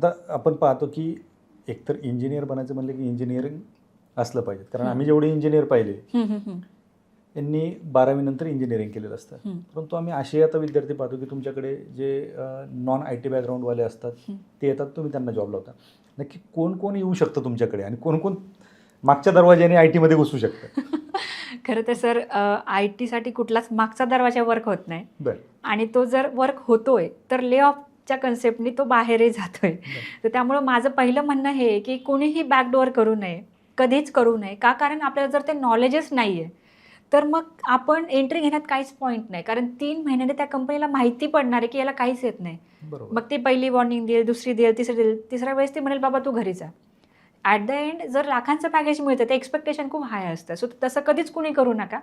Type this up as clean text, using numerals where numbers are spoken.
आता आपण पाहतो की एकतर इंजिनियर बनायचं म्हणलं की इंजिनिअरिंग असलं पाहिजे, कारण आम्ही जेवढे इंजिनियर पाहिले यांनी 12वी नंतर इंजिनिअरिंग केलेलं असतं. परंतु आम्ही असे आता विद्यार्थी पाहतो की तुमच्याकडे जे नॉन आय टी बॅकग्राऊंडवाले असतात ते येतात, तुम्ही त्यांना जॉब लावता. नक्की कोण कोण येऊ शकतं तुमच्याकडे आणि कोण कोण मागच्या दरवाज्याने आय टीमध्ये घुसू शकतं? खरं तर सर आय टीसाठी कुठलाच मागचा दरवाजा वर्क होत नाही. बरं. आणि तो जर वर्क होतोय तर ले ऑफच्या कन्सेप्टनी तो बाहेरही जातोय. तर त्यामुळं माझं पहिलं म्हणणं हे आहे की कोणीही बॅकडोअर करू नये, कधीच करू नये. का? कारण आपल्याला जर ते नॉलेजच नाही आहे तर मग आपण एंट्री घेण्यात काहीच पॉईंट नाही. कारण 3 महिन्याने त्या कंपनीला माहिती पडणार आहे की याला काहीच येत नाही. बरोबर. मग ती पहिली वॉर्निंग देईल, दुसरी देईल, तिसरी देईल, तिसऱ्या वेळेस ती म्हणेल बाबा तू घरी जा. ॲट द एंड जर लाखांचं पॅकेज मिळतं ते एक्सपेक्टेशन खूप हाय असतं. सो तसं कधीच कुणी करू नका.